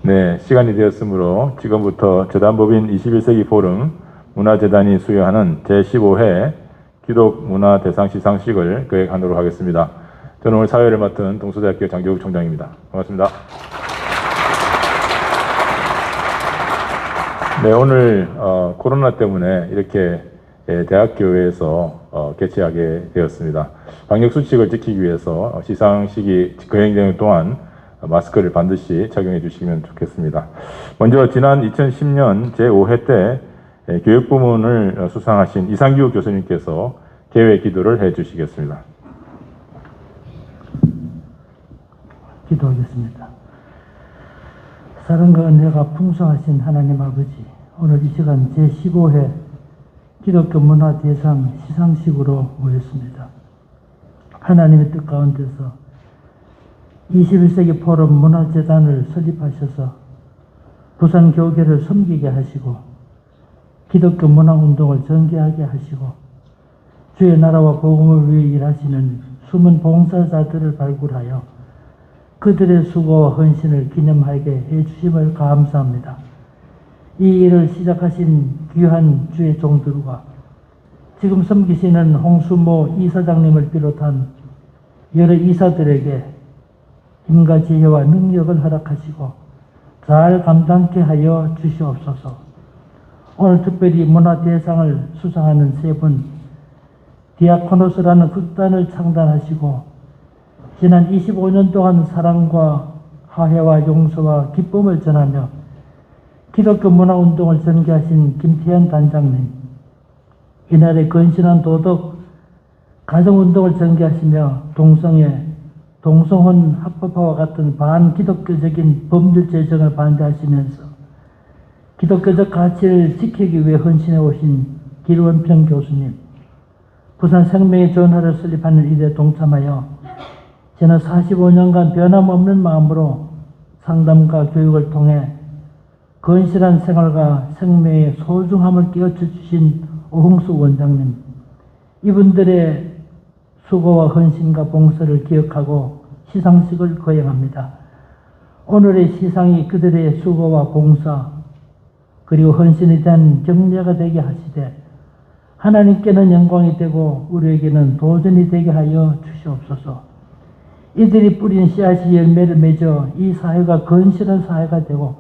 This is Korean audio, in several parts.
네, 시간이 되었으므로 지금부터 재단법인 21세기 포럼 문화재단이 수여하는 제15회 기독문화대상 시상식을 계획하도록 하겠습니다. 저는 오늘 사회를 맡은 동서대학교 장교국 총장입니다. 반갑습니다. 네, 오늘 코로나 때문에 이렇게 대학교에서 개최하게 되었습니다. 방역수칙을 지키기 위해서 시상식이 거행되는 동안 마스크를 반드시 착용해 주시면 좋겠습니다. 먼저 지난 2010년 제5회 때 교육부문을 수상하신 이상규 교수님께서 개회 기도를 해 주시겠습니다. 기도하겠습니다. 사랑과 은혜가 풍성하신 하나님 아버지, 오늘 이 시간 제15회 기독교 문화대상 시상식으로 모였습니다. 하나님의 뜻 가운데서 21세기 포럼 문화재단을 설립하셔서 부산 교계를 섬기게 하시고 기독교 문화운동을 전개하게 하시고 주의 나라와 복음을 위해 일하시는 숨은 봉사자들을 발굴하여 그들의 수고와 헌신을 기념하게 해주심을 감사합니다. 이 일을 시작하신 귀한 주의 종들과 지금 섬기시는 홍수모 이사장님을 비롯한 여러 이사들에게 힘과 지혜와 능력을 허락하시고 잘 감당케 하여 주시옵소서. 오늘 특별히 문화대상을 수상하는 세 분, 디아코노스라는 극단을 창단하시고 지난 25년 동안 사랑과 화해와 용서와 기쁨을 전하며 기독교 문화운동을 전개하신 김태현 단장님, 이날의 건실한 도덕, 가정운동을 전개하시며 동성혼 합법화와 같은 반기독교적인 법률 제정을 반대하시면서 기독교적 가치를 지키기 위해 헌신해 오신 길원평 교수님, 부산 생명의 전화를 설립하는 일에 동참하여 지난 45년간 변함없는 마음으로 상담과 교육을 통해 건실한 생활과 생명의 소중함을 깨우쳐 주신 오홍수 원장님, 이분들의 수고와 헌신과 봉사를 기억하고 시상식을 거행합니다. 오늘의 시상이 그들의 수고와 봉사 그리고 헌신에 대한 격려가 되게 하시되 하나님께는 영광이 되고 우리에게는 도전이 되게 하여 주시옵소서. 이들이 뿌린 씨앗이 열매를 맺어 이 사회가 건실한 사회가 되고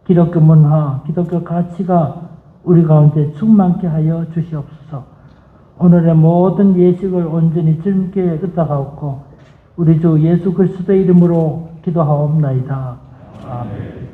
기독교 문화, 기독교 가치가 우리 가운데 충만케 하여 주시옵소서. 오늘의 모든 예식을 온전히 주님께 의탁하옵고 우리 주 예수 그리스도의 이름으로 기도하옵나이다. 아멘.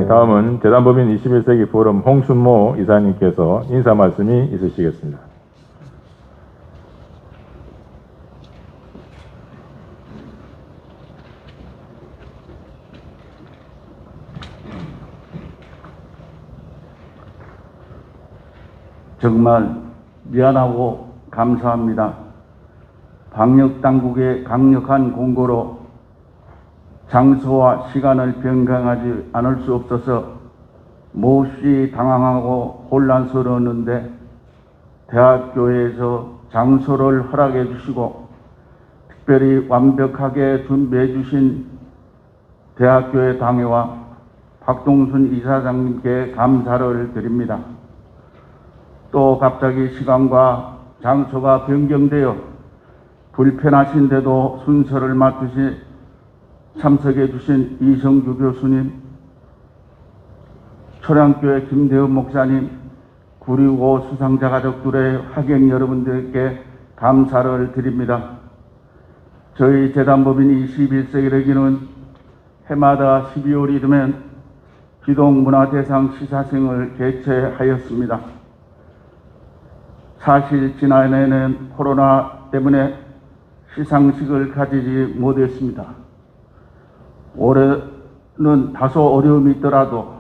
다음은 재단법인 21세기 포럼 홍순모 이사님께서 인사 말씀이 있으시겠습니다. 정말 미안하고 감사합니다. 방역당국의 강력한 공고로 장소와 시간을 변경하지 않을 수 없어서 몹시 당황하고 혼란스러웠는데 대학교에서 장소를 허락해 주시고 특별히 완벽하게 준비해 주신 대학교의 당회와 박동순 이사장님께 감사를 드립니다. 또 갑자기 시간과 장소가 변경되어 불편하신데도 순서를 맞추시 참석해 주신 이성규 교수님, 초량교회 김대현 목사님, 9.19 수상자 가족들의 하객 여러분들께 감사를 드립니다. 저희 재단법인 21세기를 기는 해마다 12월이 되면 기독문화대상 시사식을 개최하였습니다. 사실 지난해에는 코로나 때문에 시상식을 가지지 못했습니다. 올해는 다소 어려움이 있더라도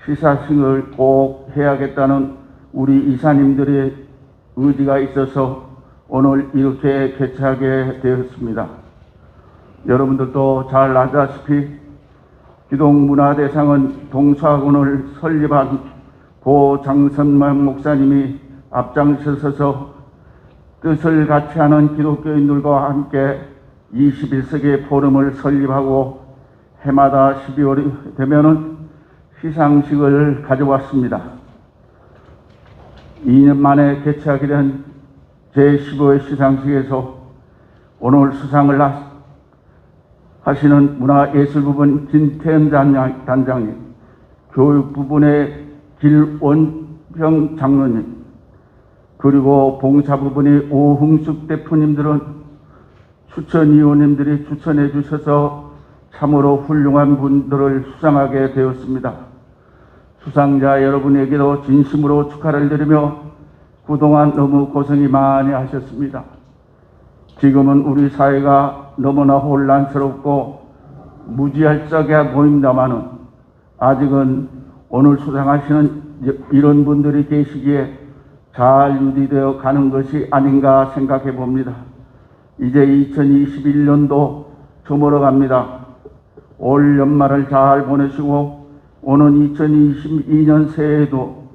시사식을 꼭 해야겠다는 우리 이사님들의 의지가 있어서 오늘 이렇게 개최하게 되었습니다. 여러분들도 잘 알다시피 기독문화대상은 동서학원을 설립한 고 장선만 목사님이 앞장서서 뜻을 같이 하는 기독교인들과 함께 21세기 포럼을 설립하고 해마다 12월이 되면은 시상식을 가져왔습니다. 2년 만에 개최하게 된 제15회 시상식에서 오늘 수상을 하시는 문화예술부분 김태현 단장님, 교육부분의 길원평 장로님, 그리고 봉사부분의 오흥숙 대표님들은 추천위원님들이 추천해 주셔서 참으로 훌륭한 분들을 수상하게 되었습니다. 수상자 여러분에게도 진심으로 축하를 드리며 그동안 너무 고생이 많이 하셨습니다. 지금은 우리 사회가 너무나 혼란스럽고 무지할적해 보인다마는 아직은 오늘 수상하시는 이런 분들이 계시기에 잘 유지되어 가는 것이 아닌가 생각해 봅니다. 이제 2021년도 저물어 갑니다. 올 연말을 잘 보내시고 오는 2022년 새해에도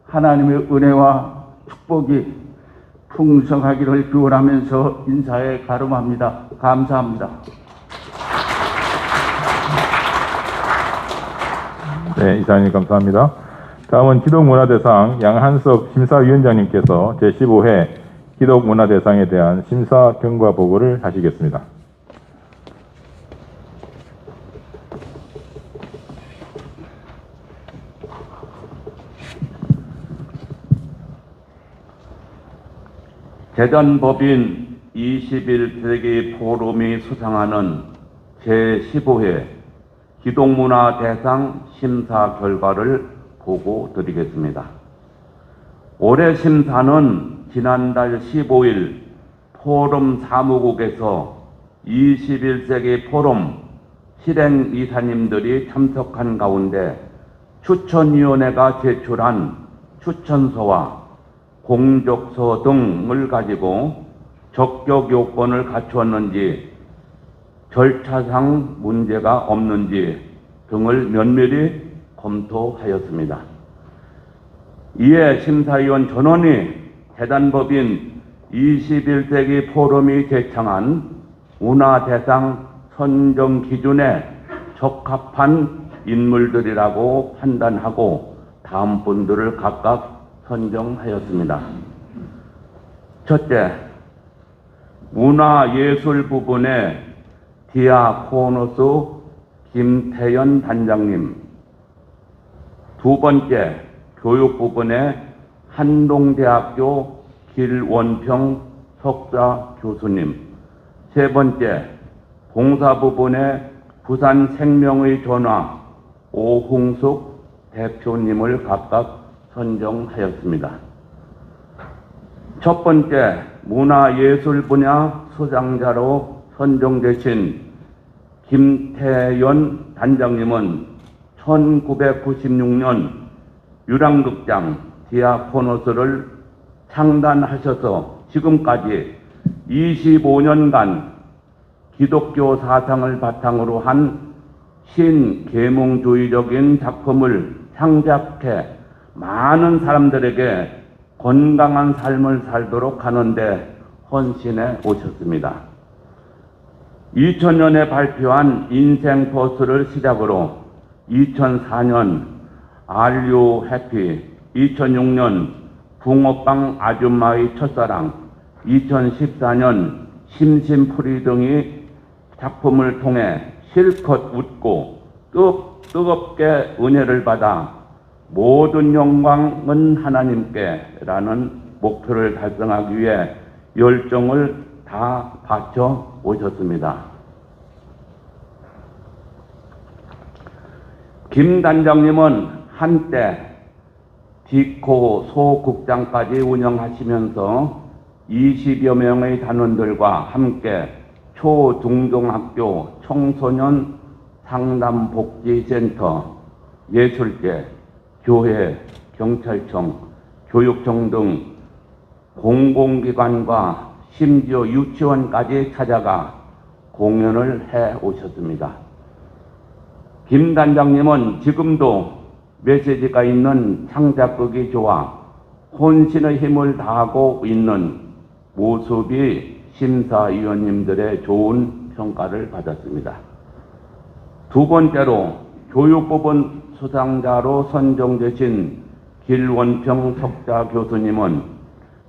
하나님의 은혜와 축복이 풍성하기를 기원하면서 인사에 가름합니다. 감사합니다. 네, 이사님 감사합니다. 다음은 기독문화대상 양한석 심사위원장님께서 제15회 기독문화대상에 대한 심사 경과 보고를 하시겠습니다. 재단법인 21세기 포럼이 수상하는 제15회 기독문화대상 심사 결과를 보고 드리겠습니다. 올해 심사는 지난달 15일 포럼 사무국에서 21세기 포럼 실행이사님들이 참석한 가운데 추천위원회가 제출한 추천서와 공적서 등을 가지고 적격 요건을 갖추었는지 절차상 문제가 없는지 등을 면밀히 검토하였습니다. 이에 심사위원 전원이 재단법인 21세기 포럼이 제창한 문화대상 선정 기준에 적합한 인물들이라고 판단하고 다음 분들을 각각 선정하였습니다. 첫째, 문화예술 부분의 디아코노스 김태연 단장님. 두 번째, 교육 부분의 한동대학교 길원평 석좌 교수님. 세 번째, 봉사 부분의 부산 생명의 전화 오흥숙 대표님을 각각 선정하였습니다. 첫 번째, 문화예술 분야 수상자로 선정되신 김태연 단장님은 1996년 유랑극장 디아코노스를 창단하셔서 지금까지 25년간 기독교 사상을 바탕으로 한 신계몽주의적인 작품을 창작해 많은 사람들에게 건강한 삶을 살도록 하는데 헌신해 오셨습니다. 2000년에 발표한 인생버스를 시작으로 2004년 Are You Happy, 2006년 붕어빵 아줌마의 첫사랑, 2014년 심심풀이 등의 작품을 통해 실컷 웃고 뜨겁게 은혜를 받아 모든 영광은 하나님께 라는 목표를 달성하기 위해 열정을 다 바쳐 오셨습니다. 김 단장님은 한때 디코 소극장까지 운영하시면서 20여 명의 단원들과 함께 초중등학교 청소년 상담복지센터, 예술계, 교회, 경찰청, 교육청 등 공공기관과 심지어 유치원까지 찾아가 공연을 해 오셨습니다. 김 단장님은 지금도 메시지가 있는 창작극이 좋아 혼신의 힘을 다하고 있는 모습이 심사위원님들의 좋은 평가를 받았습니다. 두 번째로 교육부분 수상자로 선정되신 길원평 석자 교수님은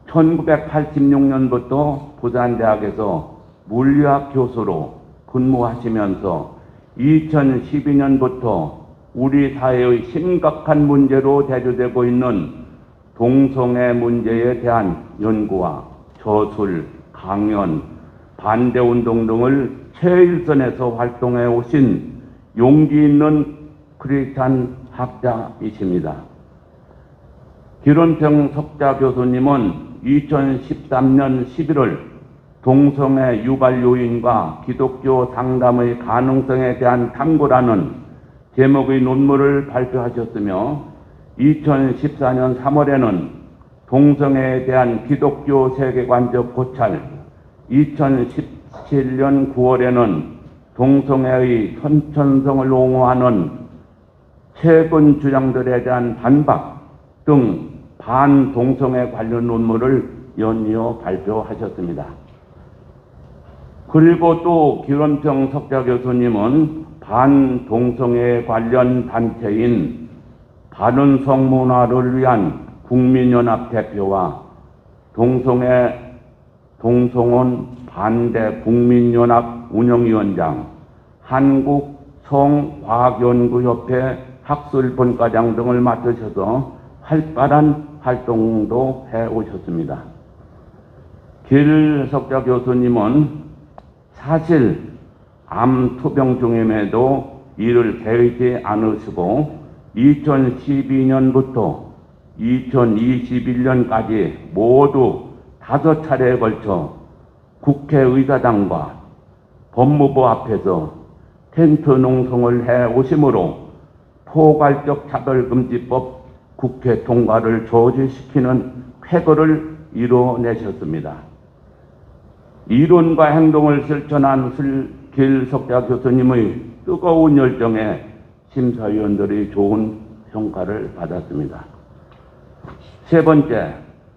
1986년부터 부산대학에서 물리학 교수로 근무하시면서 2012년부터 우리 사회의 심각한 문제로 대두되고 있는 동성애 문제에 대한 연구와 저술, 강연, 반대운동 등을 최일선에서 활동해 오신 용기 있는 크리스찬 학자이십니다. 길원평 석자 교수님은 2013년 11월 동성애 유발 요인과 기독교 상담의 가능성에 대한 탐구라는 제목의 논문을 발표하셨으며 2014년 3월에는 동성애에 대한 기독교 세계관적 고찰, 2017년 9월에는 동성애의 선천성을 옹호하는 최근 주장들에 대한 반박 등 반동성애 관련 논문을 연이어 발표하셨습니다. 그리고 또 길원평 석자 교수님은 반동성애 관련 단체인 바른 성문화를 위한 국민연합 대표와 동성혼 반대 국민연합 운영위원장, 한국성과학연구협회 학술본과장 등을 맡으셔서 활발한 활동도 해오셨습니다. 길 석자 교수님은 사실 암 투병 중임에도 이를 게으르지 않으시고 2012년부터 2021년까지 모두 5차례에 걸쳐 국회의사당과 법무부 앞에서 텐트 농성을 해 오심으로 포괄적 차별금지법 국회 통과를 저지시키는 쾌거를 이뤄내셨습니다. 이론과 행동을 실천한 길 석자 교수님의 뜨거운 열정에 심사위원들이 좋은 평가를 받았습니다. 세 번째,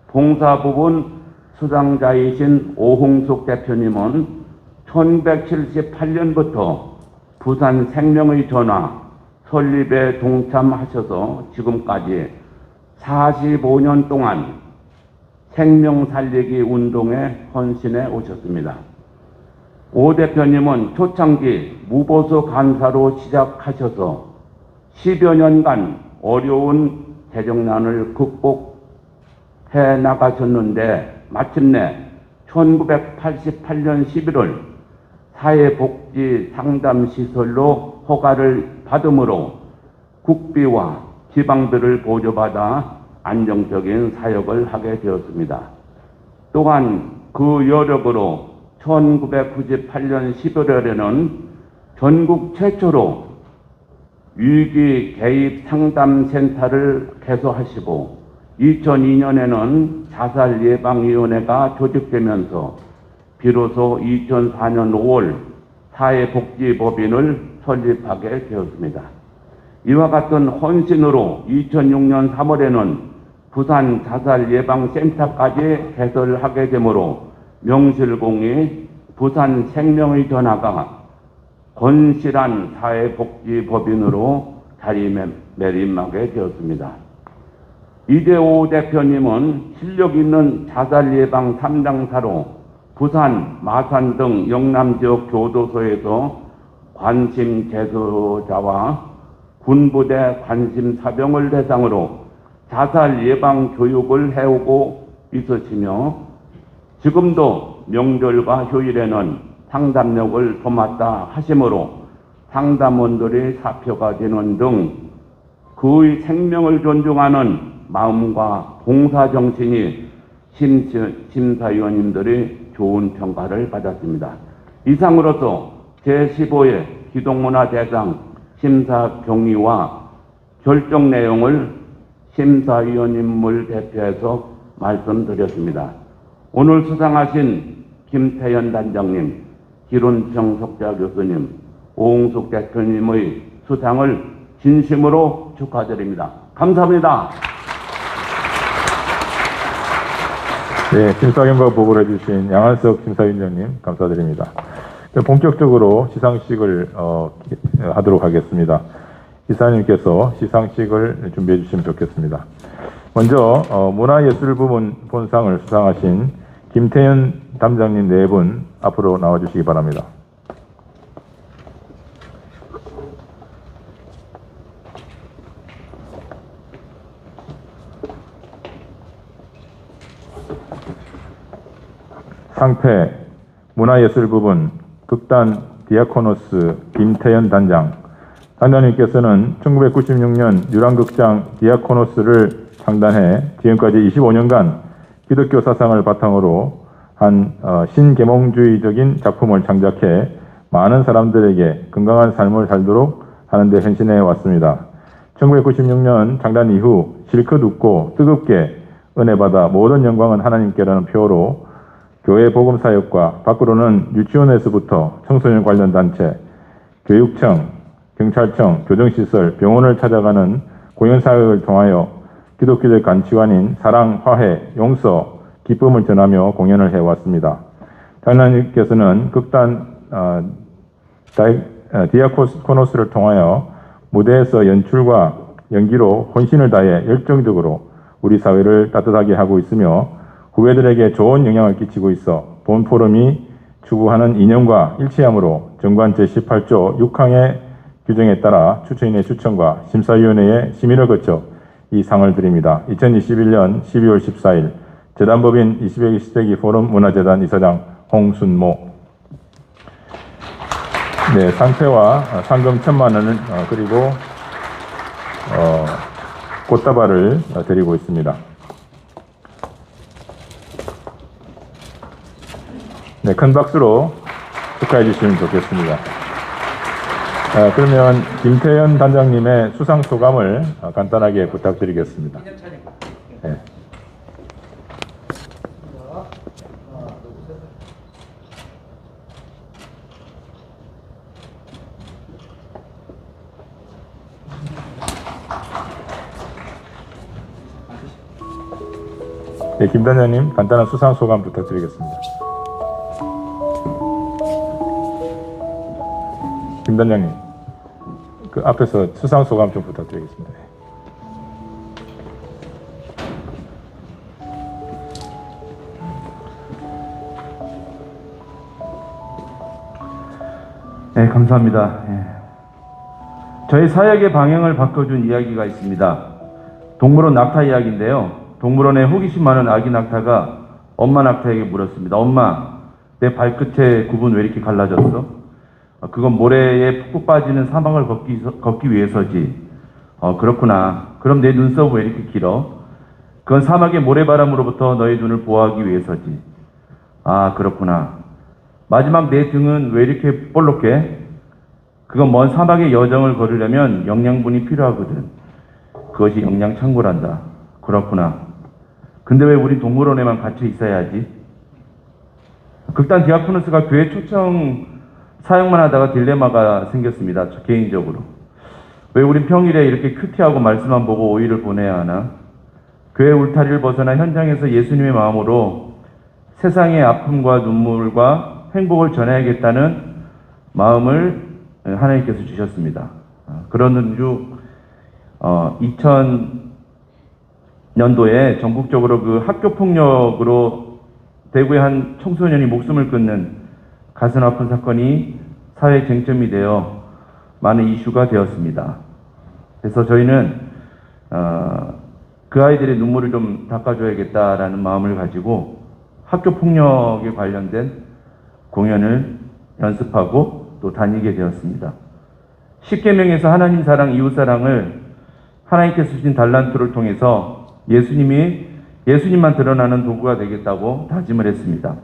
봉사부분 수상자이신 오홍숙 대표님은 1978년부터 부산 생명의 전화 설립에 동참하셔서 지금까지 45년 동안 생명 살리기 운동에 헌신해 오셨습니다. 오 대표님은 초창기 무보수 간사로 시작하셔서 10여 년간 어려운 재정난을 극복해 나가셨는데 마침내 1988년 11월 사회복지상담시설로 허가를 받음으로 국비와 지방비를 보조받아 안정적인 사역을 하게 되었습니다. 또한 그 여력으로 1998년 11월에는 전국 최초로 위기 개입 상담센터를 개소하시고 2002년에는 자살예방위원회가 조직되면서 비로소 2004년 5월 사회복지법인을 설립하게 되었습니다. 이와 같은 헌신으로 2006년 3월에는 부산 자살예방센터까지 개설하게 되므로 명실공히 부산 생명의 전화가 건실한 사회복지법인으로 자리매림하게 되었습니다. 이재호 대표님은 실력 있는 자살예방 3당사로 부산, 마산 등 영남 지역 교도소에서 관심 제소자와 군부대 관심 사병을 대상으로 자살 예방 교육을 해오고 있으시며 지금도 명절과 휴일에는 상담력을 도맡아 하심으로 상담원들의 사표가 되는 등 그의 생명을 존중하는 마음과 봉사정신이 심사위원님들의 좋은 평가를 받았습니다. 이상으로서 제15회 기독문화대상 심사 경위와 결정 내용을 심사위원님을 대표해서 말씀드렸습니다. 오늘 수상하신 김태현 단장님, 기론평 석자 교수님, 오홍숙 대표님의 수상을 진심으로 축하드립니다. 감사합니다. 네, 심사 결과 보고를 해주신 양한석 심사위원장님 감사드립니다. 본격적으로 시상식을 하도록 하겠습니다. 이사님께서 시상식을 준비해 주시면 좋겠습니다. 먼저 문화예술부문 본상을 수상하신 김태현 담장님 네 분 앞으로 나와주시기 바랍니다. 상패 문화예술부분 극단 디아코노스 김태현 단장. 단장님께서는 1996년 유랑극장 디아코노스를 창단해 지금까지 25년간 기독교 사상을 바탕으로 한 신계몽주의적인 작품을 창작해 많은 사람들에게 건강한 삶을 살도록 하는 데 헌신해 왔습니다. 1996년 창단 이후 실컷 웃고 뜨겁게 은혜받아 모든 영광은 하나님께라는 표어로 교회 복음사역과 밖으로는 유치원에서부터 청소년 관련 단체, 교육청, 경찰청, 교정시설, 병원을 찾아가는 공연사역을 통하여 기독교적 가치관인 사랑, 화해, 용서, 기쁨을 전하며 공연을 해왔습니다. 장로님께서는 극단 디아코노스를 통하여 무대에서 연출과 연기로 혼신을 다해 열정적으로 우리 사회를 따뜻하게 하고 있으며 후배들에게 좋은 영향을 끼치고 있어 본 포럼이 추구하는 이념과 일치하므로 정관 제18조 6항의 규정에 따라 추천인의 추천과 심사위원회의 심의를 거쳐 이 상을 드립니다. 2021년 12월 14일 재단법인 21세기 포럼 문화재단 이사장 홍순모. 네, 상패와 상금 1,000만 원을 그리고 꽃다발을 드리고 있습니다. 네, 큰 박수로 축하해 주시면 좋겠습니다. 그러면 김태현 단장님의 수상 소감을 간단하게 부탁드리겠습니다. 네. 네, 김 단장님 간단한 수상 소감 부탁드리겠습니다. 김 단장님, 그 앞에서 수상 소감 좀 부탁드리겠습니다. 네, 감사합니다. 저희 사역의 방향을 바꿔준 이야기가 있습니다. 동물원 낙타 이야기인데요. 동물원에 호기심 많은 아기 낙타가 엄마 낙타에게 물었습니다. 엄마, 내 발끝에 굽은 왜 이렇게 갈라졌어? 그건 모래에 푹푹 빠지는 사막을 걷기 위해서지. 그렇구나. 그럼 내 눈썹 왜 이렇게 길어? 그건 사막의 모래바람으로부터 너의 눈을 보호하기 위해서지. 아, 그렇구나. 마지막 내 등은 왜 이렇게 볼록해? 그건 먼 사막의 여정을 걸으려면 영양분이 필요하거든. 그것이 영양 창고란다. 그렇구나. 근데 왜 우리 동물원에만 갇혀 있어야 하지? 극단 디아코노스가 교회 초청 사역만 하다가 딜레마가 생겼습니다. 저 개인적으로. 왜 우린 평일에 이렇게 큐티하고 말씀만 보고 오일을 보내야 하나? 교회 울타리를 벗어나 현장에서 예수님의 마음으로 세상의 아픔과 눈물과 행복을 전해야겠다는 마음을 하나님께서 주셨습니다. 그러는 중 2000년도에 전국적으로 그 학교 폭력으로 대구의 한 청소년이 목숨을 끊는 가슴 아픈 사건이 사회 쟁점이 되어 많은 이슈가 되었습니다. 그래서 저희는 그 아이들의 눈물을 좀 닦아줘야겠다라는 마음을 가지고 학교 폭력에 관련된 공연을 연습하고 또 다니게 되었습니다. 10계명에서 하나님 사랑, 이웃 사랑을 하나님께서 주신 달란트를 통해서 예수님만 드러나는 도구가 되겠다고 다짐을 했습니다.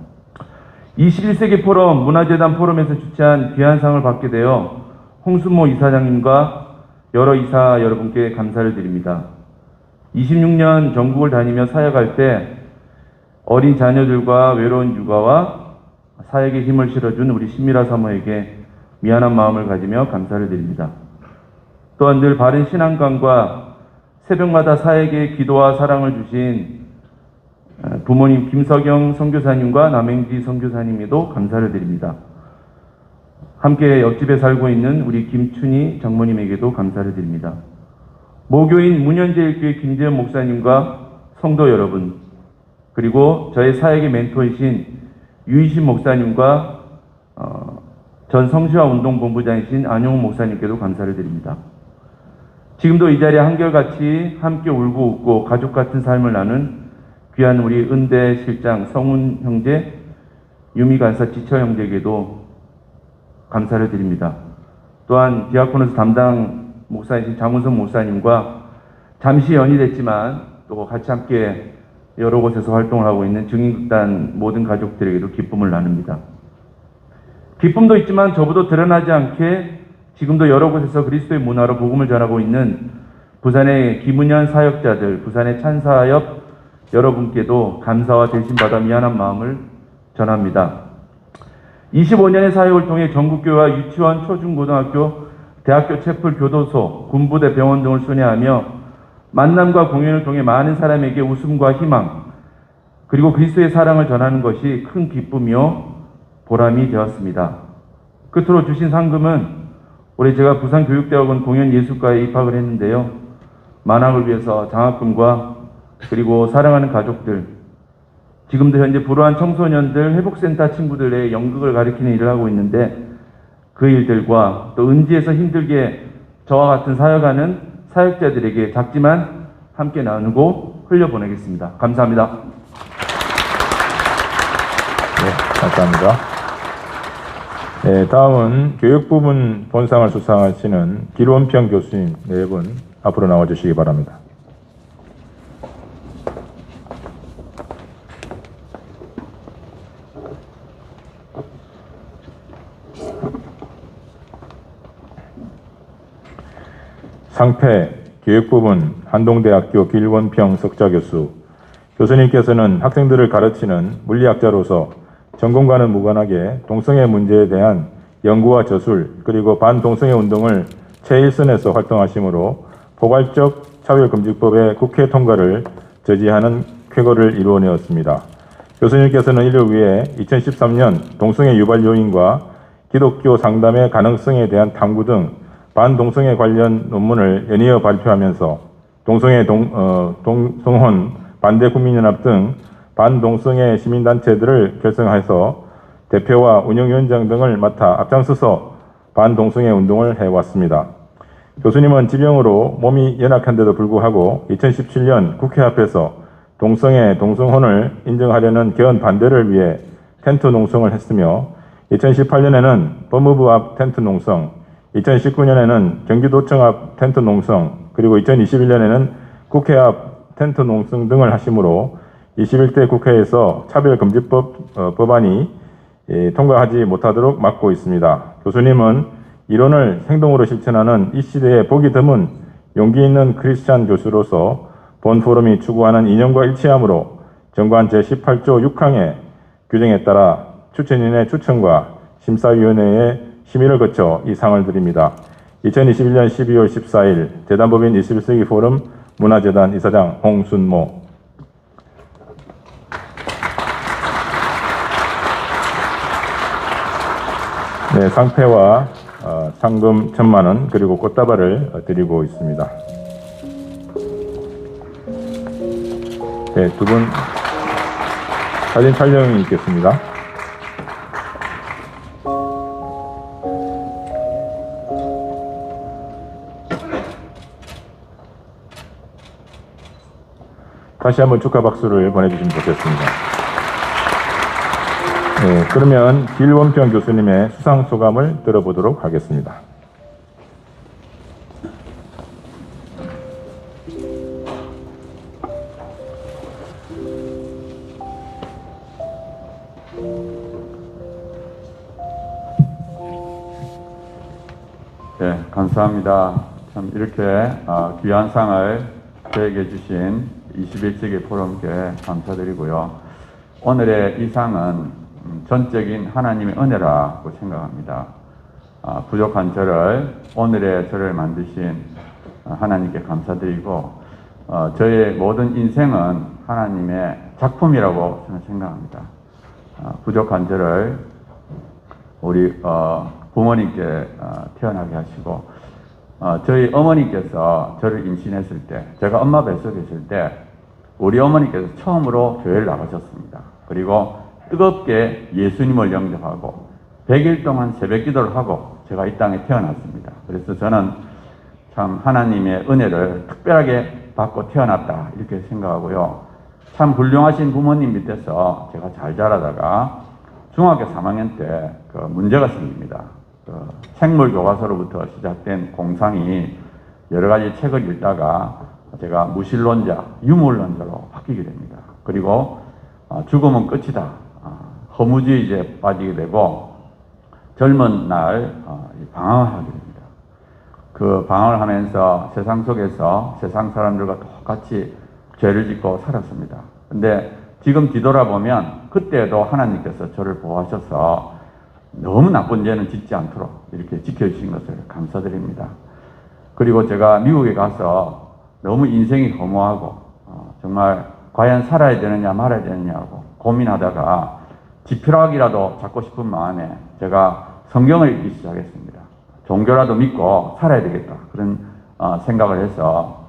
21세기 포럼 문화재단 포럼에서 주최한 귀한 상을 받게 되어 홍순모 이사장님과 여러 이사 여러분께 감사를 드립니다. 26년 전국을 다니며 사역할 때 어린 자녀들과 외로운 육아와 사역에 힘을 실어준 우리 신미라 사모에게 미안한 마음을 가지며 감사를 드립니다. 또한 늘 바른 신앙관과 새벽마다 사역에 기도와 사랑을 주신 부모님 김석영 선교사님과 남행지 선교사님에도 감사를 드립니다. 함께 옆집에 살고 있는 우리 김춘희 장모님에게도 감사를 드립니다. 모교인 문현제일교회 김재현 목사님과 성도 여러분, 그리고 저의 사역의 멘토이신 유이신 목사님과 전 성시화 운동본부장이신 안용훈 목사님께도 감사를 드립니다. 지금도 이 자리에 한결같이 함께 울고 웃고 가족 같은 삶을 나눈 귀한 우리 은대 실장 성훈 형제, 유미 간사 지처 형제에게도 감사를 드립니다. 또한 디아코노스 담당 목사이신 장훈선 목사님과 잠시 연이됐지만 또 같이 함께 여러 곳에서 활동을 하고 있는 증인극단 모든 가족들에게도 기쁨을 나눕니다. 기쁨도 있지만 저보다 드러나지 않게 지금도 여러 곳에서 그리스도의 문화로 복음을 전하고 있는 부산의 김은현 사역자들, 부산의 찬사협 여러분께도 감사와 대신받아 미안한 마음을 전합니다. 25년의 사역을 통해 전국교회와 유치원, 초중고등학교, 대학교 채플, 교도소, 군부대, 병원 등을 순회하며 만남과 공연을 통해 많은 사람에게 웃음과 희망, 그리고 그리스도의 사랑을 전하는 것이 큰 기쁨이요 보람이 되었습니다. 끝으로 주신 상금은 올해 제가 부산교육대학원 공연예술과에 입학을 했는데요. 만학을 위해서 장학금과 그리고 사랑하는 가족들, 지금도 현재 불우한 청소년들 회복센터 친구들의 연극을 가리키는 일을 하고 있는데 그 일들과 또 은지에서 힘들게 저와 같은 사역하는 사역자들에게 작지만 함께 나누고 흘려보내겠습니다. 감사합니다. 네, 감사합니다. 네, 다음은 교육부문 본상을 수상하시는 길원평 교수님 네 분 앞으로 나와주시기 바랍니다. 상패 교육부문 한동대학교 길원평 석좌교수. 교수님께서는 학생들을 가르치는 물리학자로서 전공과는 무관하게 동성애 문제에 대한 연구와 저술 그리고 반동성애 운동을 최일선에서 활동하시므로 포괄적 차별금지법의 국회 통과를 저지하는 쾌거를 이루어내었습니다. 교수님께서는 이를 위해 2013년 동성애 유발 요인과 기독교 상담의 가능성에 대한 탐구 등 반동성애 관련 논문을 연이어 발표하면서 동성애 동성혼 반대 국민연합 등 반동성애 시민단체들을 결성해서 대표와 운영위원장 등을 맡아 앞장서서 반동성애 운동을 해왔습니다. 교수님은 지병으로 몸이 연약한데도 불구하고 2017년 국회 앞에서 동성애, 동성혼을 인정하려는 개헌 반대를 위해 텐트 농성을 했으며 2018년에는 법무부 앞 텐트 농성, 2019년에는 경기도청 앞 텐트 농성, 그리고 2021년에는 국회 앞 텐트 농성 등을 하시므로 21대 국회에서 차별금지법 법안이 통과하지 못하도록 막고 있습니다. 교수님은 이론을 행동으로 실천하는 이 시대에 보기 드문 용기 있는 크리스찬 교수로서 본 포럼이 추구하는 이념과 일치하므로 정관 제18조 6항의 규정에 따라 추천인의 추천과 심사위원회의 심의를 거쳐 이 상을 드립니다. 2021년 12월 14일 재단법인 21세기 포럼 문화재단 이사장 홍순모. 네, 상패와 상금 1,000만 원 그리고 꽃다발을 드리고 있습니다. 네, 두 분 사진 촬영이 있겠습니다. 다시 한번 축하 박수를 보내주시면 좋겠습니다. 네, 그러면 길원평 교수님의 수상 소감을 들어보도록 하겠습니다. 네, 감사합니다. 참 이렇게 귀한 상을 저에게 주신 21세기 포럼께 감사드리고요. 오늘의 이 상은 전적인 하나님의 은혜라고 생각합니다. 부족한 저를, 오늘의 저를 만드신 하나님께 감사드리고, 저의 모든 인생은 하나님의 작품이라고 저는 생각합니다. 부족한 저를 우리 부모님께 태어나게 하시고, 저희 어머니께서 저를 임신했을 때, 제가 엄마 뱃속에 있을 때 우리 어머니께서 처음으로 교회를 나가셨습니다. 그리고 뜨겁게 예수님을 영접하고 100일 동안 새벽 기도를 하고 제가 이 땅에 태어났습니다. 그래서 저는 참 하나님의 은혜를 특별하게 받고 태어났다 이렇게 생각하고요. 참 훌륭하신 부모님 밑에서 제가 잘 자라다가 중학교 3학년 때 문제가 생깁니다. 생물 교과서로부터 시작된 공상이 여러 가지 책을 읽다가 제가 무신론자, 유물론자로 바뀌게 됩니다. 그리고 죽음은 끝이다. 허무주의에 빠지게 되고 젊은 날 방황을 하게 됩니다. 그 방황을 하면서 세상 속에서 세상 사람들과 똑같이 죄를 짓고 살았습니다. 근데 지금 뒤돌아보면 그때도 하나님께서 저를 보호하셔서 너무 나쁜 죄는 짓지 않도록 이렇게 지켜주신 것을 감사드립니다. 그리고 제가 미국에 가서 너무 인생이 허무하고 정말 과연 살아야 되느냐 말아야 되느냐고 고민하다가 지푸라기라도 잡고 싶은 마음에 제가 성경을 읽기 시작했습니다. 종교라도 믿고 살아야 되겠다 그런 생각을 해서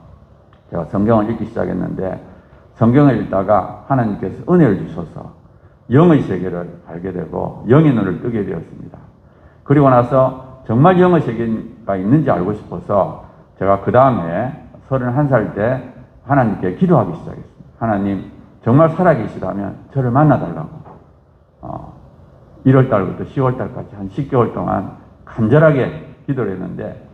제가 성경을 읽기 시작했는데 성경을 읽다가 하나님께서 은혜를 주셔서 영의 세계를 알게 되고 영의 눈을 뜨게 되었습니다. 그리고 나서 정말 영의 세계가 있는지 알고 싶어서 제가 그 다음에 31살 때 하나님께 기도하기 시작했습니다. 하나님 정말 살아계시다면 저를 만나달라고 1월달부터 10월달까지 한 10개월 동안 간절하게 기도를 했는데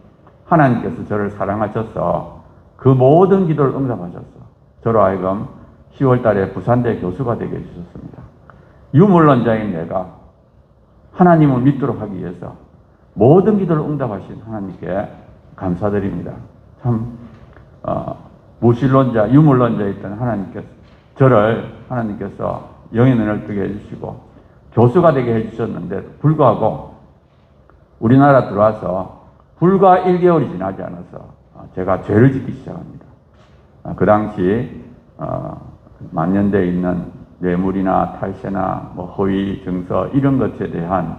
하나님께서 저를 사랑하셔서 그 모든 기도를 응답하셔서 저로 하여금 10월달에 부산대 교수가 되게 해주셨습니다. 유물론자인 내가 하나님을 믿도록 하기 위해서 모든 기도를 응답하신 하나님께 감사드립니다. 참 무신론자, 유물론자였던 하나님께서 저를 하나님께서 영의 눈을 뜨게 해주시고 교수가 되게 해주셨는데 불구하고 우리나라 들어와서 불과 1개월이 지나지 않아서 제가 죄를 짓기 시작합니다. 그 당시 만년대에 있는 뇌물이나 탈세나 뭐 허위 증서 이런 것에 대한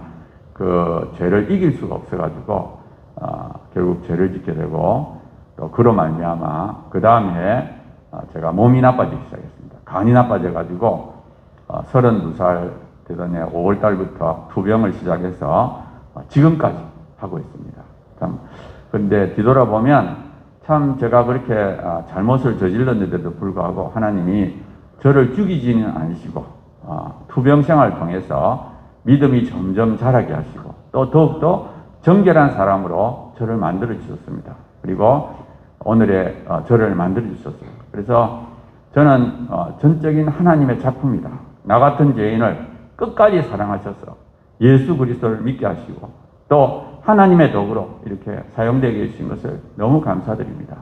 그 죄를 이길 수가 없어가지고 결국 죄를 짓게 되고 또 그로 말미암아 그 다음에 제가 몸이 나빠지기 시작했습니다. 간이 나빠져가지고 32살 되던 해 5월 달부터 투병을 시작해서 지금까지 하고 있습니다. 참 그런데 뒤돌아보면 참 제가 그렇게 잘못을 저질렀는데도 불구하고 하나님이 저를 죽이지는 않으시고 투병 생활을 통해서 믿음이 점점 자라게 하시고 또 더욱더 정결한 사람으로 저를 만들어 주셨습니다. 그리고 오늘의 저를 만들어 주셨어요. 그래서 저는 전적인 하나님의 작품이다. 나 같은 죄인을 끝까지 사랑하셔서 예수 그리스도를 믿게 하시고 또 하나님의 도구로 이렇게 사용되게 해주신 것을 너무 감사드립니다.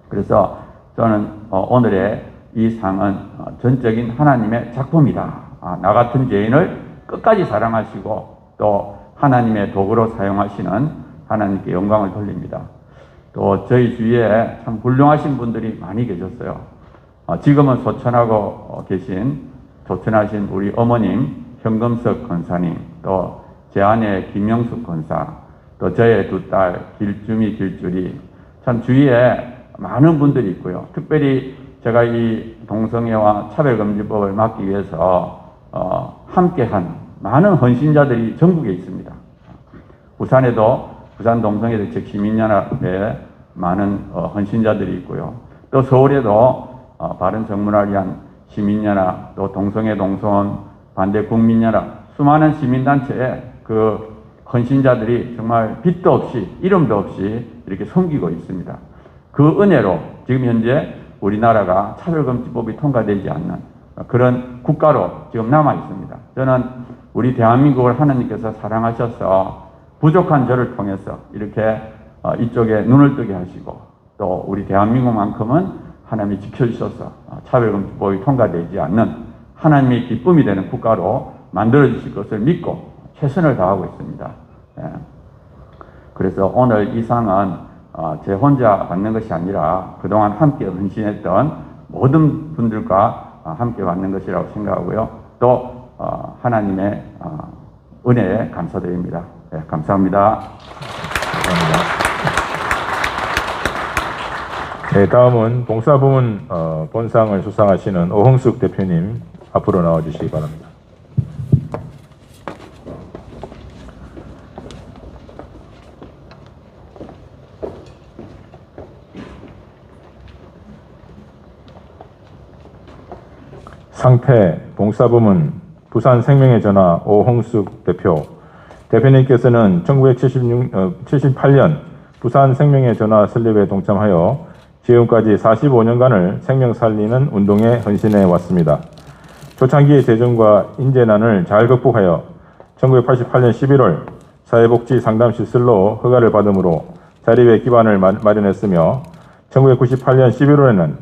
그래서 저는 오늘의 이 상은 전적인 하나님의 작품이다. 나 같은 죄인을 끝까지 사랑하시고 또 하나님의 도구로 사용하시는 하나님께 영광을 돌립니다. 또 저희 주위에 참 훌륭하신 분들이 많이 계셨어요. 지금은 소천하고 계신 조천하신 우리 어머님 현금석 권사님, 또 제 아내 김영숙 권사, 또 저의 두 딸 길주미 길줄이, 참 주위에 많은 분들이 있고요. 특별히 제가 이 동성애와 차별금지법을 막기 위해서 함께한 많은 헌신자들이 전국에 있습니다. 부산에도 부산 동성애대책 시민연합에 많은 헌신자들이 있고요. 또 서울에도 바른정문화를 위한 시민연합, 또 동성애 동성혼 반대 국민연합, 수많은 시민단체에 그 헌신자들이 정말 빛도 없이 이름도 없이 이렇게 섬기고 있습니다. 그 은혜로 지금 현재 우리나라가 차별금지법이 통과되지 않는 그런 국가로 지금 남아 있습니다. 저는 우리 대한민국을 하나님께서 사랑하셔서 부족한 저를 통해서 이렇게 이쪽에 눈을 뜨게 하시고, 또 우리 대한민국만큼은 하나님이 지켜주셔서 차별금지법이 통과되지 않는 하나님의 기쁨이 되는 국가로 만들어 주실 것을 믿고 최선을 다하고 있습니다. 그래서 오늘 이 상은 제 혼자 받는 것이 아니라 그동안 함께 헌신했던 모든 분들과 함께 받는 것이라고 생각하고요. 또 하나님의 은혜에 감사드립니다. 감사합니다. 감사합니다. 네, 다음은 봉사부문 본상을 수상하시는 오홍숙 대표님 앞으로 나와주시기 바랍니다. 상태 봉사부문 부산생명의 전화 오홍숙 대표님께서는 1978년 부산생명의 전화 설립에 동참하여 지금까지 45년간을 생명 살리는 운동에 헌신해 왔습니다. 초창기의 재정과 인재난을 잘 극복하여 1988년 11월 사회복지 상담시설로 허가를 받음으로 자립의 기반을 마련했으며 1998년 11월에는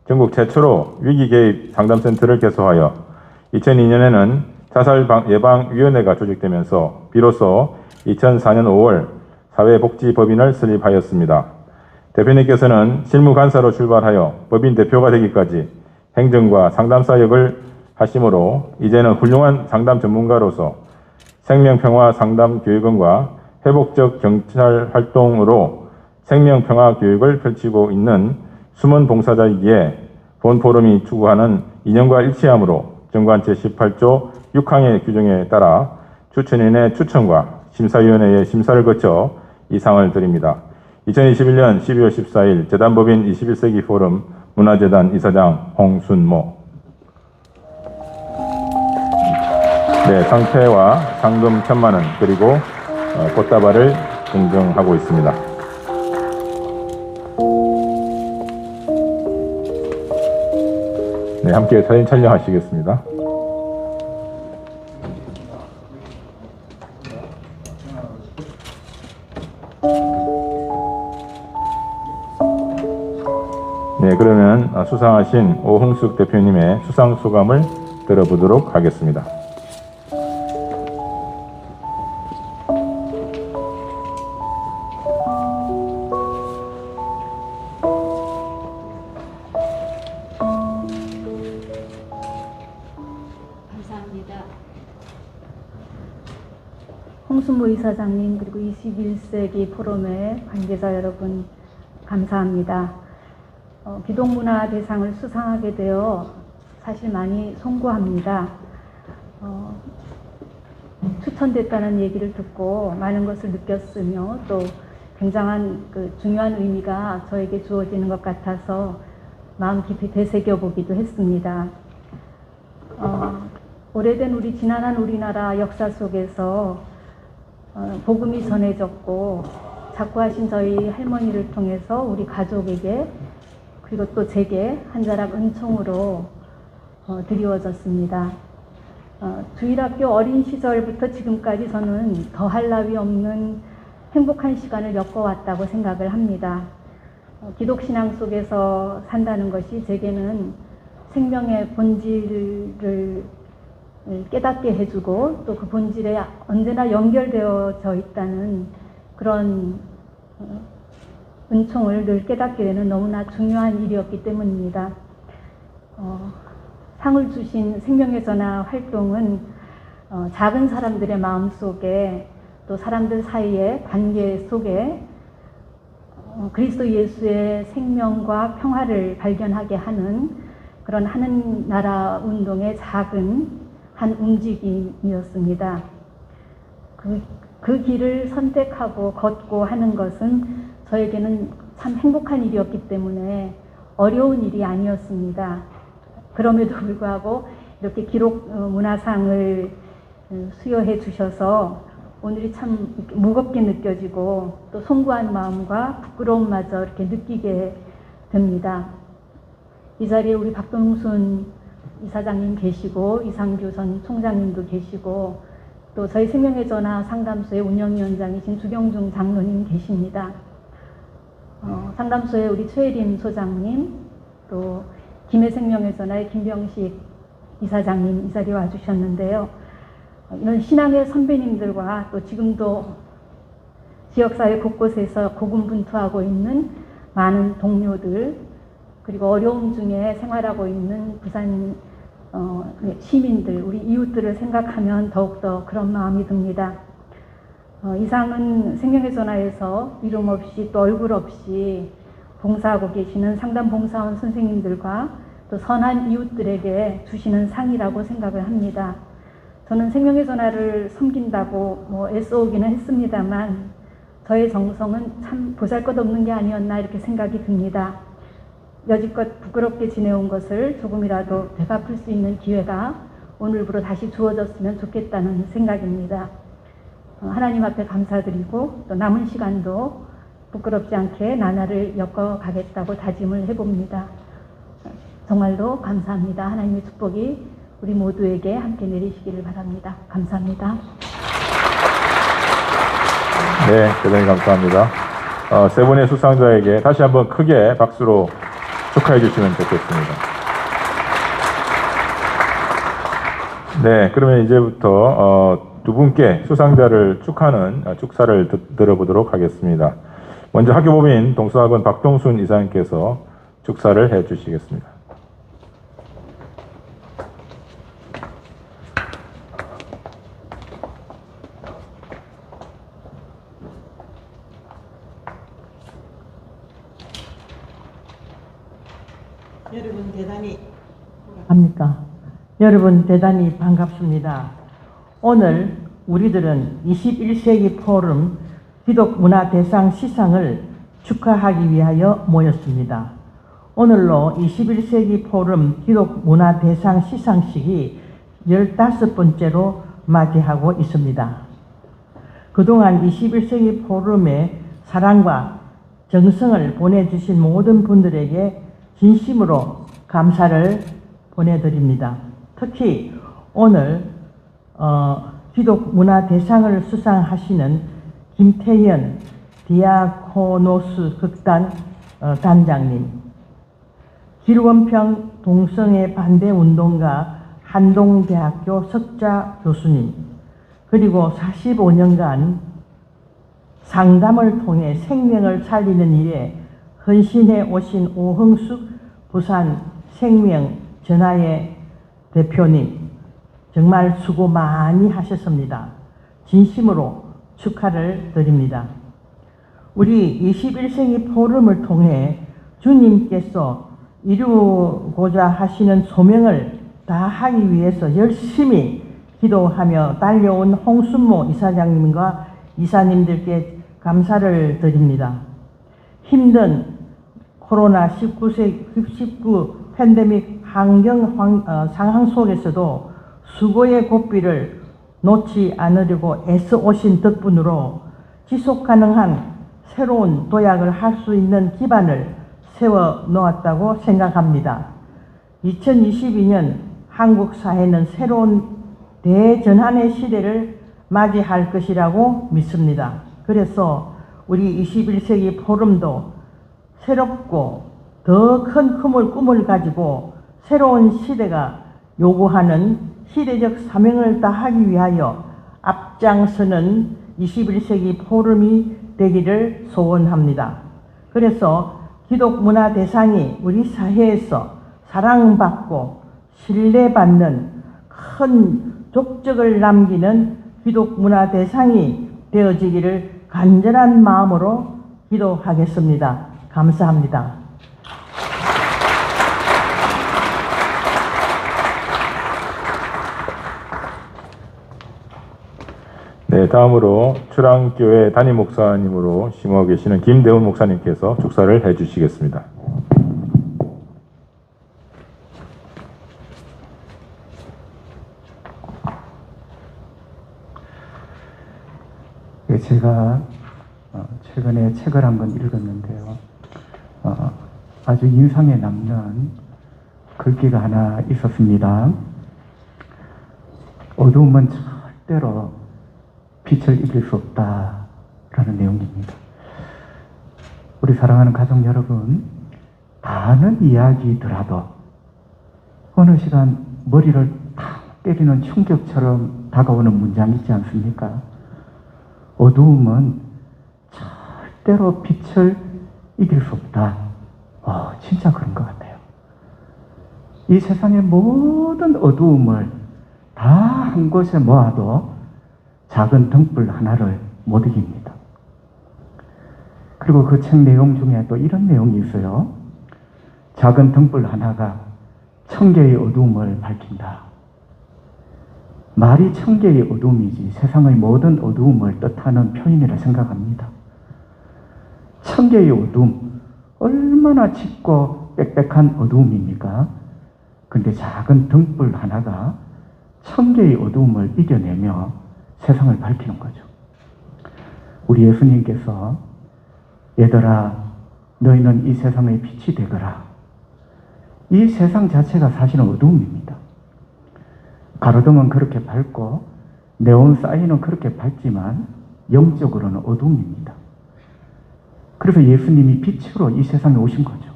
전국 최초로 위기개입 상담센터를 개소하여 2002년에는 자살예방위원회가 조직되면서 비로소 2004년 5월 사회복지법인을 설립하였습니다. 대표님께서는 실무간사로 출발하여 법인 대표가 되기까지 행정과 상담사역을 하심으로 이제는 훌륭한 상담 전문가로서 생명평화 상담교육원과 회복적 경찰 활동으로 생명평화 교육을 펼치고 있는 숨은 봉사자이기에 본 포럼이 추구하는 이념과 일치하므로 정관 제18조 6항의 규정에 따라 추천인의 추천과 심사위원회의 심사를 거쳐 이 상을 드립니다. 2021년 12월 14일 재단법인 21세기 포럼 문화재단 이사장 홍순모. 네, 상패와 상금 1,000만 원 그리고 꽃다발을 증정하고 있습니다. 네, 함께 사진 촬영하시겠습니다. 네, 그러면 수상하신 오홍숙 대표님의 수상 소감을 들어보도록 하겠습니다. 홍순모 이사장님, 그리고 21세기 포럼의 관계자 여러분, 감사합니다. 기독문화 대상을 수상하게 되어 사실 많이 송구합니다. 추천됐다는 얘기를 듣고 많은 것을 느꼈으며 또 굉장한 중요한 의미가 저에게 주어지는 것 같아서 마음 깊이 되새겨보기도 했습니다. 오래된 우리 지난한 우리나라 역사 속에서 복음이 전해졌고 자꾸하신 저희 할머니를 통해서 우리 가족에게 그리고 또 제게 한 자락 은총으로 드리워졌습니다. 주일학교 어린 시절부터 지금까지 저는 더할 나위 없는 행복한 시간을 엮어왔다고 생각을 합니다. 기독신앙 속에서 산다는 것이 제게는 생명의 본질을 깨닫게 해주고 또 그 본질에 언제나 연결되어져 있다는 그런 은총을 늘 깨닫게 되는 너무나 중요한 일이었기 때문입니다. 상을 주신 생명의 전화 활동은 작은 사람들의 마음속에 또 사람들 사이의 관계 속에 그리스도 예수의 생명과 평화를 발견하게 하는 그런 하늘나라 운동의 작은 한 움직임이었습니다. 그 길을 선택하고 걷고 하는 것은 저에게는 참 행복한 일이었기 때문에 어려운 일이 아니었습니다. 그럼에도 불구하고 이렇게 기록 문화상을 수여해 주셔서 오늘이 참 무겁게 느껴지고 또 송구한 마음과 부끄러움마저 이렇게 느끼게 됩니다. 이 자리에 우리 박동순 이사장님 계시고 이상규 전 총장님도 계시고 또 저희 생명의 전화 상담소의 운영위원장이신 주경중 장로님 계십니다. 상담소의 우리 최혜림 소장님 또 김해 생명의 전화의 김병식 이사장님 이 자리에 와주셨는데요. 이런 신앙의 선배님들과 또 지금도 지역사회 곳곳에서 고군분투하고 있는 많은 동료들 그리고 어려움 중에 생활하고 있는 부산 시민들, 우리 이웃들을 생각하면 더욱더 그런 마음이 듭니다. 이상은 생명의 전화에서 이름 없이 또 얼굴 없이 봉사하고 계시는 상담 봉사원 선생님들과 또 선한 이웃들에게 주시는 상이라고 생각을 합니다. 저는 생명의 전화를 섬긴다고 애써오기는 했습니다만 저의 정성은 참 보잘것없는 게 아니었나 이렇게 생각이 듭니다. 여지껏 부끄럽게 지내온 것을 조금이라도 되갚을 수 있는 기회가 오늘부로 다시 주어졌으면 좋겠다는 생각입니다. 하나님 앞에 감사드리고 또 남은 시간도 부끄럽지 않게 나날을 엮어가겠다고 다짐을 해봅니다. 정말로 감사합니다. 하나님의 축복이 우리 모두에게 함께 내리시기를 바랍니다. 감사합니다. 네, 대단히 감사합니다. 세 분의 수상자에게 다시 한번 크게 박수로 축하해 주시면 좋겠습니다. 네, 그러면 이제부터 두 분께 수상자를 축하하는 축사를 들어보도록 하겠습니다. 먼저 학교법인 동서학원 박동순 이사님께서 축사를 해 주시겠습니다. 여러분 대단히 여러분 대단히 반갑습니다. 오늘 우리들은 21세기 포럼 기독문화대상 시상을 축하하기 위하여 모였습니다. 오늘로 21세기 포럼 기독문화대상 시상식이 15번째로 맞이하고 있습니다. 그동안 21세기 포럼에 사랑과 정성을 보내주신 모든 분들에게 진심으로 감사를 보내드립니다. 특히 오늘 기독문화대상을 수상하시는 김태현 디아코노스 극단 단장님, 길원평 동성애 반대운동가 한동대학교 석자 교수님, 그리고 45년간 상담을 통해 생명을 살리는 일에 헌신해 오신 오흥숙 부산 생명전화의 대표님, 정말 수고 많이 하셨습니다. 진심으로 축하를 드립니다. 우리 21세기 포럼을 통해 주님께서 이루고자 하시는 소명을 다하기 위해서 열심히 기도하며 달려온 홍순모 이사장님과 이사님들께 감사를 드립니다. 힘든 코로나19 팬데믹 상황 속에서도 수고의 고삐를 놓지 않으려고 애써 오신 덕분으로 지속 가능한 새로운 도약을 할 수 있는 기반을 세워 놓았다고 생각합니다. 2022년 한국 사회는 새로운 대전환의 시대를 맞이할 것이라고 믿습니다. 그래서 우리 21세기 포럼도 새롭고 더 큰 꿈을 가지고 새로운 시대가 요구하는 시대적 사명을 다하기 위하여 앞장서는 21세기 포럼이 되기를 소원합니다. 그래서 기독문화 대상이 우리 사회에서 사랑받고 신뢰받는 큰 족적을 남기는 기독문화 대상이 되어지기를 간절한 마음으로 기도하겠습니다. 감사합니다. 네, 다음으로 출항교회 담임 목사님으로 심어 계시는 김대훈 목사님께서 축사를 해 주시겠습니다. 제가 최근에 책을 한번 읽었는데요. 아주 인상에 남는 글귀가 하나 있었습니다. 어두움은 절대로 빛을 이길 수 없다라는 내용입니다. 우리 사랑하는 가족 여러분, 다 아는 이야기더라도 어느 시간 머리를 탁 때리는 충격처럼 다가오는 문장이 있지 않습니까? 어두움은 절대로 빛을 이길 수 없다. 진짜 그런 것 같아요. 이 세상의 모든 어두움을 다 한 곳에 모아도 작은 등불 하나를 못 이깁니다. 그리고 그 책 내용 중에 또 이런 내용이 있어요. 작은 등불 하나가 1000개의 어두움을 밝힌다. 말이 1000개의 어두움이지 세상의 모든 어두움을 뜻하는 표현이라 생각합니다. 1000개의 어두움, 얼마나 짙고 빽빽한 어두움입니까? 그런데 작은 등불 하나가 1000개의 어두움을 이겨내며 세상을 밝히는 거죠. 우리 예수님께서 얘들아 너희는 이 세상의 빛이 되거라. 이 세상 자체가 사실은 어두움입니다. 가로등은 그렇게 밝고 네온 사인은 그렇게 밝지만 영적으로는 어두움입니다. 그래서 예수님이 빛으로 이 세상에 오신 거죠.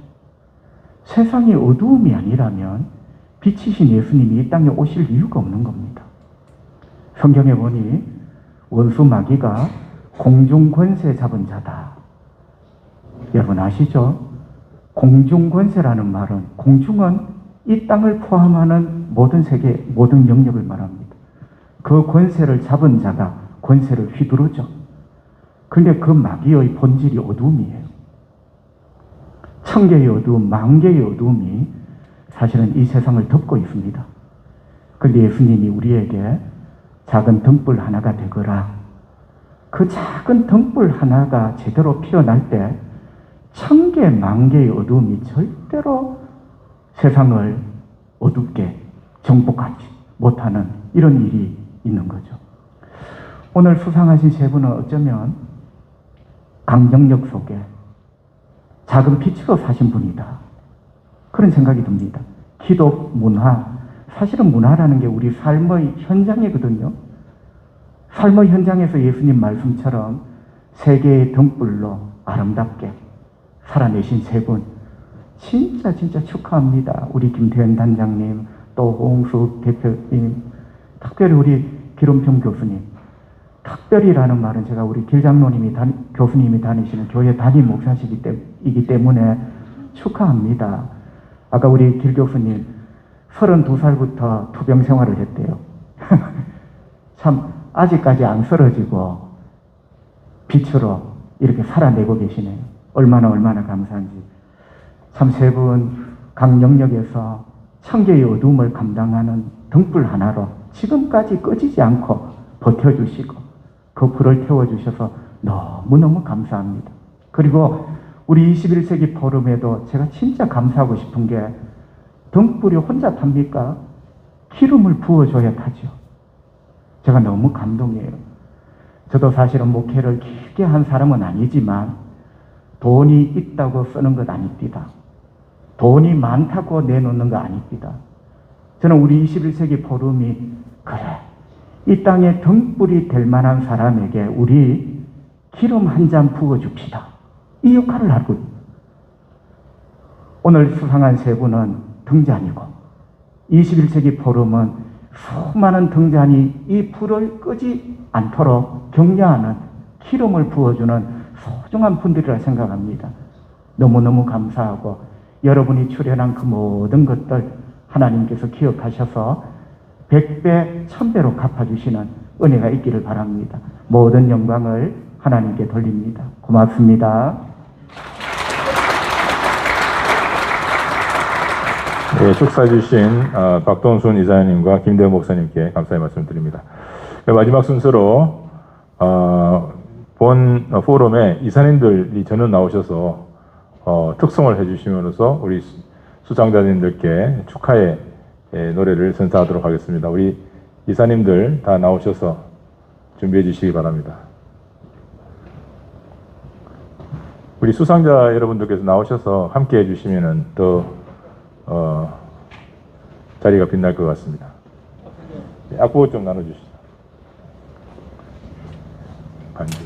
세상이 어두움이 아니라면 빛이신 예수님이 이 땅에 오실 이유가 없는 겁니다. 성경에 보니 원수 마귀가 공중 권세 잡은 자다. 여러분 아시죠? 공중 권세라는 말은 공중은 이 땅을 포함하는 모든 세계, 모든 영역을 말합니다. 그 권세를 잡은 자가 권세를 휘두르죠. 그런데 그 마귀의 본질이 어두움이에요. 1000개의 어두움, 10,000개의 어두움이 사실은 이 세상을 덮고 있습니다. 그런데 예수님이 우리에게 작은 등불 하나가 되거라. 그 작은 등불 하나가 제대로 피어날 때 1000개, 10,000개의 어두움이 절대로 세상을 어둡게 정복하지 못하는 이런 일이 있는 거죠. 오늘 수상하신 세 분은 어쩌면 강정역 속에 작은 빛으로 사신 분이다. 그런 생각이 듭니다. 기독 문화, 사실은 문화라는 게 우리 삶의 현장이거든요. 삶의 현장에서 예수님 말씀처럼 세계의 등불로 아름답게 살아내신 세 분, 진짜 축하합니다. 우리 김태현 단장님, 또 홍수 대표님, 특별히 우리 기름평 교수님. 특별히라는 말은 제가 우리 교수님이 다니시는 교회 담임 목사시기 때문에 축하합니다. 아까 우리 길 교수님 32살부터 투병 생활을 했대요. 참 아직까지 안 쓰러지고 빛으로 이렇게 살아내고 계시네요. 얼마나 감사한지. 참 세 분 강영역에서 1000개의 어두움을 감당하는 등불 하나로 지금까지 꺼지지 않고 버텨주시고 그 불을 태워주셔서 너무너무 감사합니다. 그리고 우리 21세기 포럼에도 제가 진짜 감사하고 싶은 게 등불이 혼자 탑니까? 기름을 부어줘야 타죠. 제가 너무 감동이에요. 저도 사실은 목회를 길게 한 사람은 아니지만 돈이 있다고 쓰는 것 아닙니다. 돈이 많다고 내놓는 거 아닙니다. 저는 우리 21세기 포럼이 그래, 이 땅에 등불이 될 만한 사람에게 우리 기름 한 잔 부어줍시다. 이 역할을 하고 오늘 수상한 세 분은 등잔이고 21세기 포럼은 수많은 등잔이 이 불을 끄지 않도록 격려하는 기름을 부어주는 소중한 분들이라 생각합니다. 너무너무 감사하고 여러분이 출연한 그 모든 것들 하나님께서 기억하셔서 100배, 1000배로 갚아주시는 은혜가 있기를 바랍니다. 모든 영광을 하나님께 돌립니다. 고맙습니다. 네, 축사해 주신 박동순 이사님과 김대호 목사님께 감사의 말씀을 드립니다. 마지막 순서로 본 포럼에 이사님들이 전원 나오셔서 특송을 해주심으로써 우리 수상자님들께 축하의 노래를 선사하도록 하겠습니다. 우리 이사님들 다 나오셔서 준비해 주시기 바랍니다. 우리 수상자 여러분들께서 나오셔서 함께 해주시면 더 자리가 빛날 것 같습니다. 악보 좀 나눠주시죠. 반주.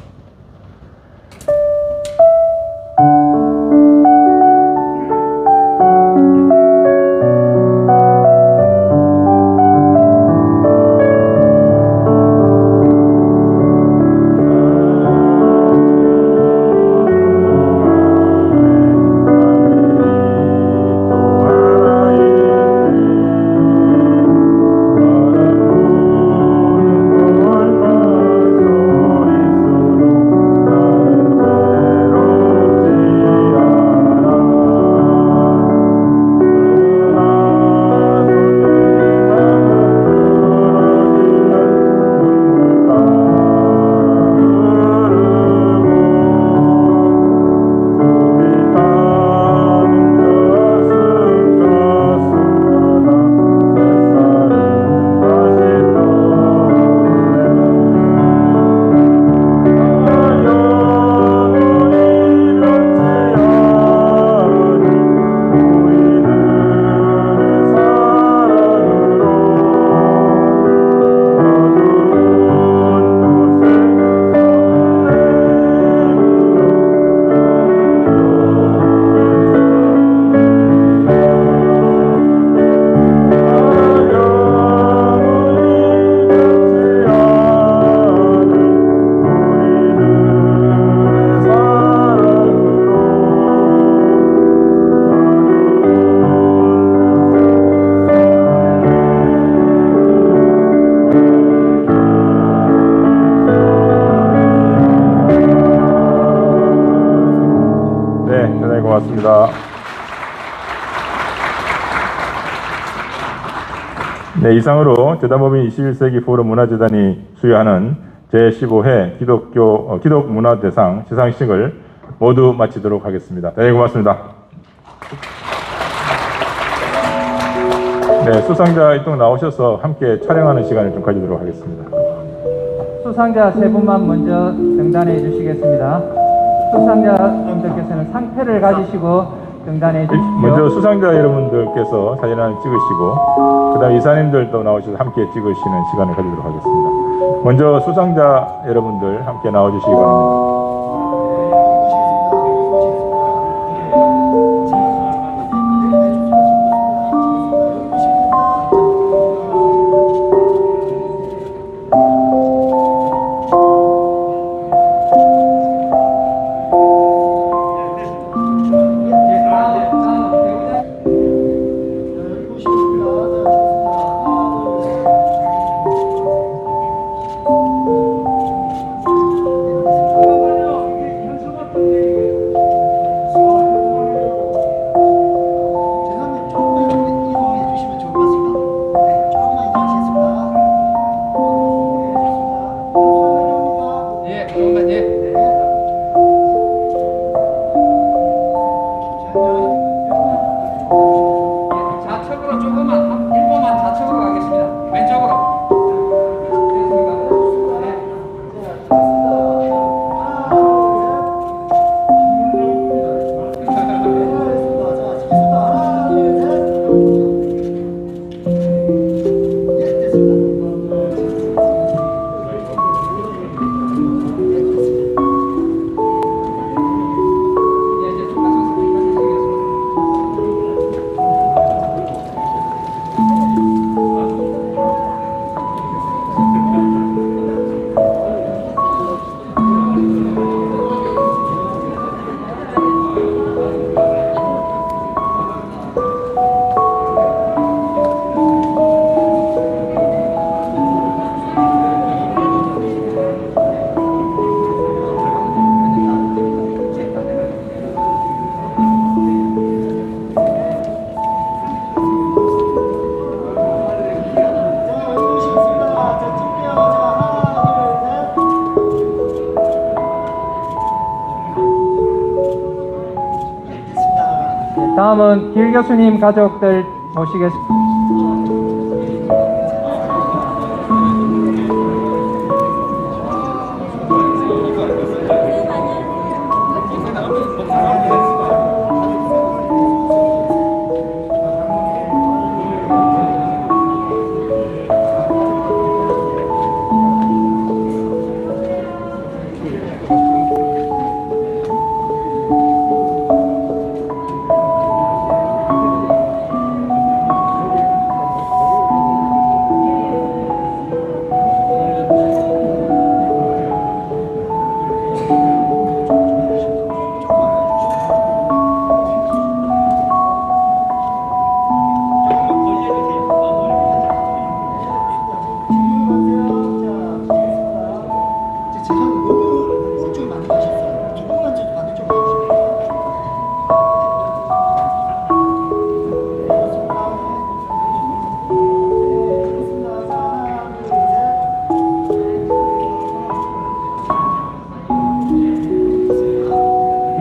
고맙습니다. 네, 이상으로 재단법인 21세기 포럼 문화재단이 수여하는 제15회 기독문화대상 시상식을 모두 마치도록 하겠습니다. 네, 고맙습니다. 네, 수상자 일동 나오셔서 함께 촬영하는 시간을 좀 가지도록 하겠습니다. 수상자 세 분만 먼저 등단해 주시겠습니다. 수상자분들께서는 상패를 가지시고 등단해 주십시오. 먼저 수상자 여러분들께서 사진 하나 찍으시고 그 다음에 이사님들도 나오셔서 함께 찍으시는 시간을 가지도록 하겠습니다. 먼저 수상자 여러분들 함께 나와주시기 바랍니다. 다음은 길 교수님 가족들 모시겠습니다.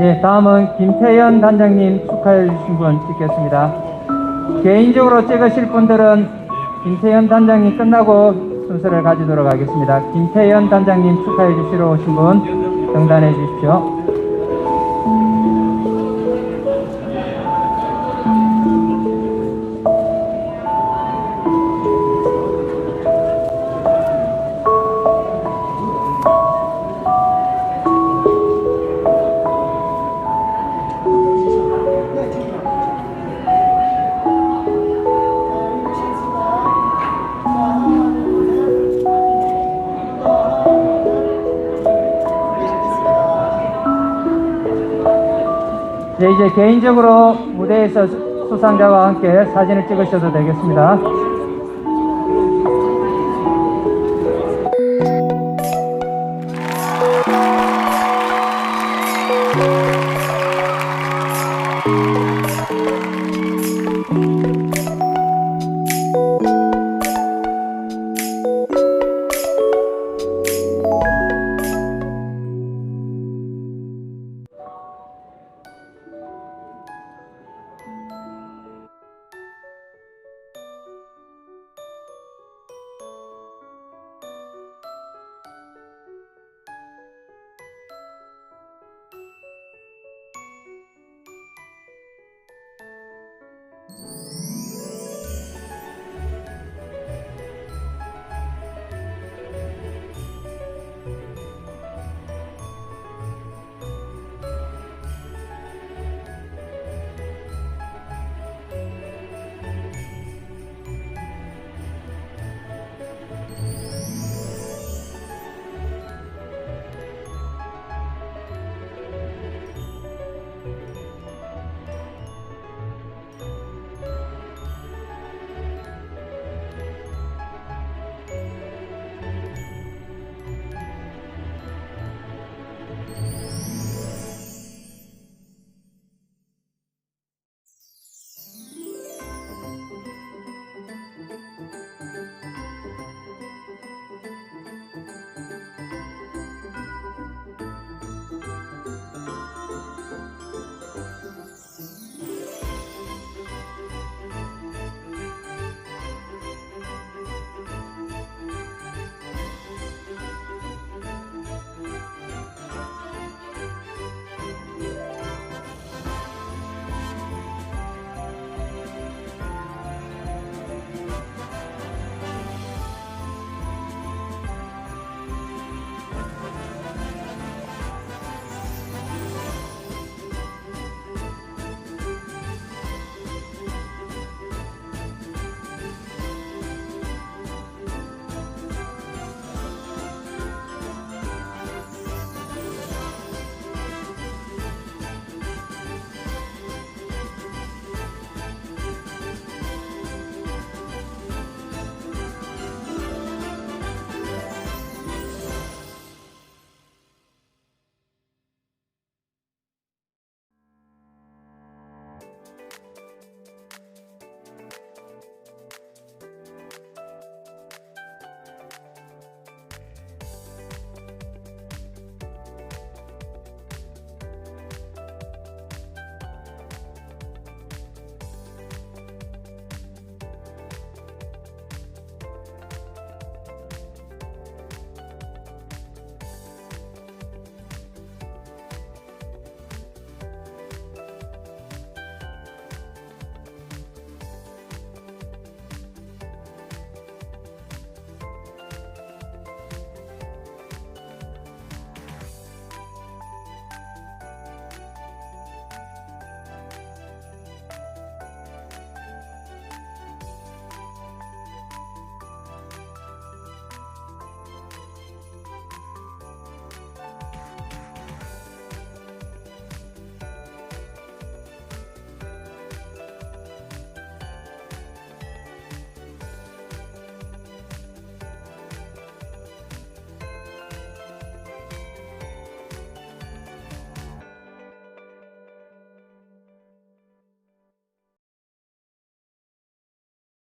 예, 다음은 김태현 단장님 축하해 주신 분 찍겠습니다. 개인적으로 찍으실 분들은 김태현 단장님 끝나고 순서를 가지도록 하겠습니다. 김태현 단장님 축하해 주시러 오신 분 등단해 주십시오. 네, 이제 개인적으로 무대에서 수상자와 함께 사진을 찍으셔도 되겠습니다.